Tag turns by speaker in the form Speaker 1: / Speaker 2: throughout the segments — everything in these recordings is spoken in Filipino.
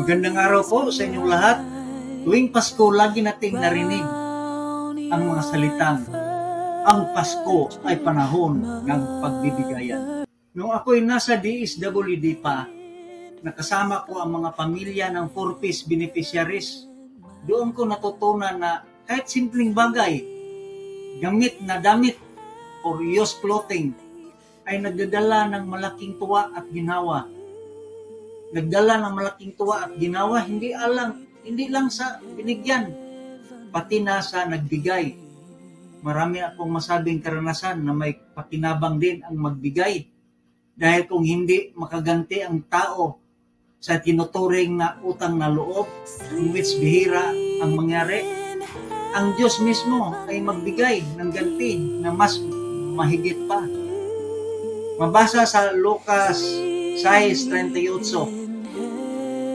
Speaker 1: Magandang araw po sa inyong lahat. Tuwing Pasko, lagi nating narinig ang mga salitang, ang Pasko ay panahon ng pagbibigayan. Noong ako'y nasa DSWD pa, nakasama ko ang mga pamilya ng 4-piece beneficiaries. Doon ko natutunan na kahit simpleng bagay, gamit na damit or used clothing, ay nagdadala ng malaking tuwa at ginhawa. Nagdala ng malaking tuwa at ginawa, hindi lang sa binigyan, pati na sa nagbigay. Marami akong masabing karanasan na may pakinabang din ang magbigay. Dahil kung hindi makaganti ang tao sa tinuturing na utang na loob, in which bihira ang mangyari, ang Diyos mismo ay magbigay ng ganti na mas mahigit pa. Mabasa sa Lucas 6:38,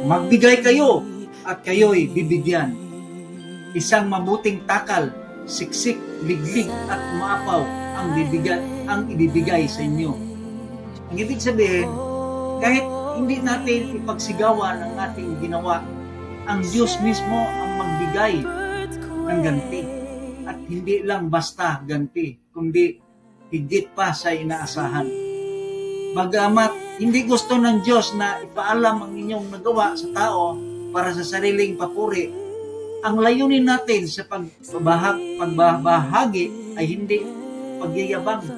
Speaker 1: magbigay kayo at kayo'y bibigyan. Isang mabuting takal, siksik, liglig at maapaw ang ibibigay sa inyo. Ang ibig sabihin, kahit hindi natin ipagsigawan ang ating ginawa, ang Diyos mismo ang magbigay ng ganti. At hindi lang basta ganti, kundi higit pa sa inaasahan. Bagamat hindi gusto ng Diyos na ipaalam ang inyong nagawa sa tao para sa sariling papuri, ang layunin natin sa pagbabahagi ay hindi pagyayabang,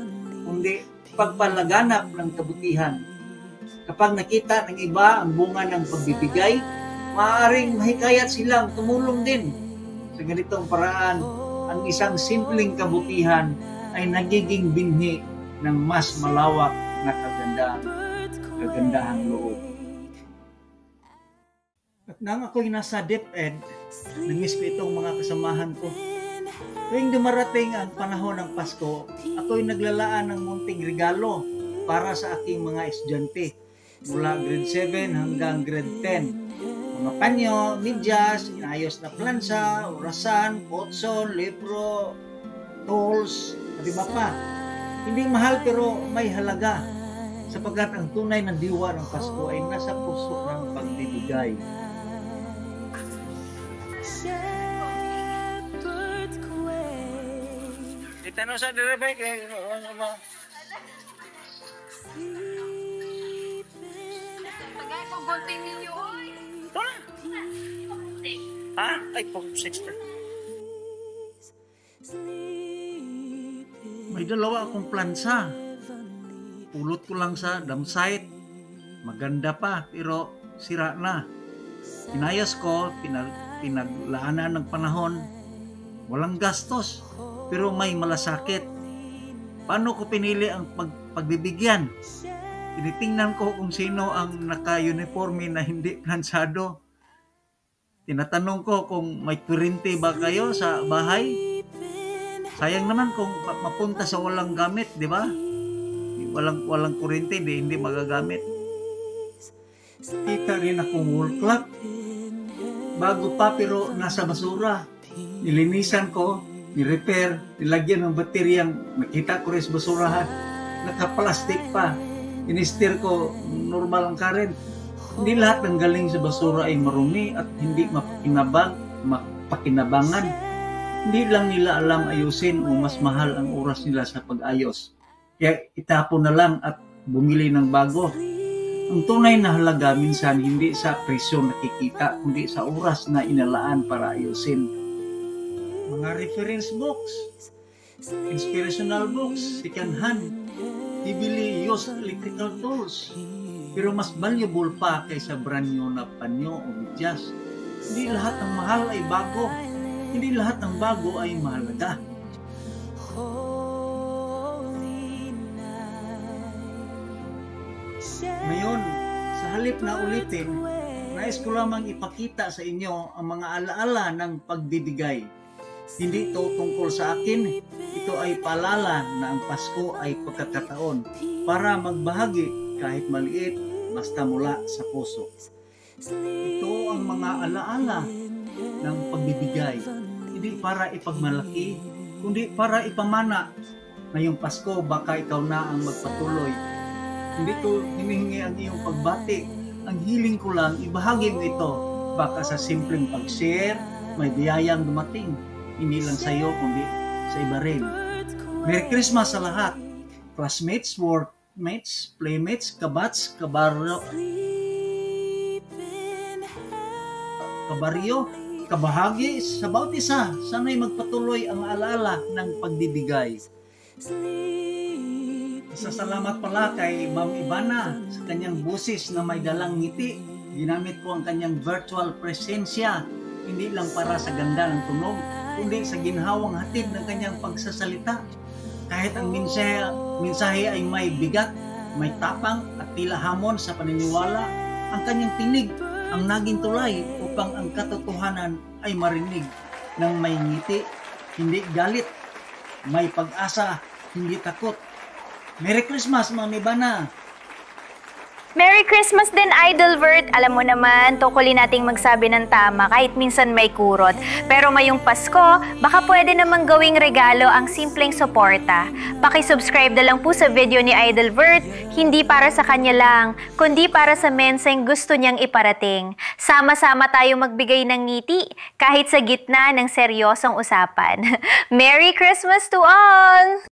Speaker 1: kundi pagpalaganap ng kabutihan. Kapag nakita ng iba ang bunga ng pagbibigay, maaaring mahikayat silang tumulong din. Sa ganitong paraan, ang isang simpleng kabutihan ay nagiging binhi ng mas malawak na kagandahang loob. At nang ako'y nasa DepEd, namiss ko itong mga kasamahan ko. Tuwing dumarating ang panahon ng Pasko, ako'y naglalaan ng munting regalo para sa aking mga estudyante mula grade 7 hanggang grade 10. Mga panyo, medyas, inayos na plansa, orasan, potson, libro, tools, at iba pa. Hindi mahal pero may halaga, sapagkat ang tunay na diwa ng Pasko ay nasa puso ng pagbibigay. Itanong sa direbe kay ano ba?
Speaker 2: Tagay ko gunting ninyo.
Speaker 1: Ito na. Ha? Ay, pong 6. May dalawa akong plansa. Pulot ko lang sa dumpsite. Maganda pa, pero sira na. Inayos ko, pinaglaanan ng panahon. Walang gastos, pero may malasakit. Paano ko pinili ang pagbibigyan? Tinitingnan ko kung sino ang naka-uniforme na hindi plansado. Tinatanong ko kung may kurente ba kayo sa bahay. Sayang naman kung mapunta sa walang gamit, di ba? Walang kurente, hindi magagamit. Kita rin akong wall clock. Bago pa pero nasa basura. Nilinisan ko, nirepair, nilagyan ng bateryang nakita ko rin sa basurahan. Naka-plastic pa. Inistir ko, normal ang current. Hindi lahat ng galing sa basura ay marumi at hindi mapakinabangan. Hindi lang nila alam ayusin o mas mahal ang oras nila sa pag-ayos. Kaya itapon na lang at bumili ng bago. Ang tunay na halaga minsan hindi sa presyo nakikita, kundi sa oras na inalaan para ayusin. Mga reference books, inspirational books, second hand, bibili used electrical tools. Pero mas valuable pa kaysa brand new na panyo o medyas. Hindi lahat ng mahal ay bago. Hindi lahat ng bago ay mahalaga. Ngayon, sa halip na ulitin, nais ko lamang ipakita sa inyo ang mga alaala ng pagbibigay. Hindi ito tungkol sa akin, ito ay paalala na ang Pasko ay pagkakataon para magbahagi kahit maliit basta mula sa puso. Ito ang mga alaala ng pagbibigay, hindi para ipagmalaki, kundi para ipamana. Ngayong Pasko, baka ikaw na ang magpatuloy. Hindi to hinihingi ang iyong pagbati ang hiling ko lang, ibahagi mo ito. Baka sa simpleng pag-share, may biyayang dumating. Hindi lang sa iyo, kundi sa iba rin. Merry Christmas sa lahat. Classmates, workmates, playmates, kabats, kabaryo, kabahagi, sa bawat isa, sana'y magpatuloy ang alaala ng pagbibigay. Isasalamat pala kay Ma'am Ivana sa kanyang busis na may dalang ngiti. Ginamit ko ang kanyang virtual presensya, hindi lang para sa ganda ng tunog, kundi sa ginhawang hatid ng kanyang pagsasalita. Kahit ang mensahe ay may bigat, may tapang at tila hamon sa paniniwala, ang kanyang tinig ang naging tulay upang ang katotohanan ay marinig ng may ngiti, hindi galit, may pag-asa, hindi takot. Merry Christmas, Ma'am Ivana!
Speaker 3: Merry Christmas din, Idol Vert. Alam mo naman, tukulin nating magsabi ng tama kahit minsan may kurot. Pero ngayong Pasko, baka pwede namang gawing regalo ang simpleng suporta. Paki-subscribe na lang po sa video ni Idol Vert, hindi para sa kanya lang, kundi para sa menseng gusto niyang iparating. Sama-sama tayo magbigay ng ngiti kahit sa gitna ng seryosong usapan. Merry Christmas to all!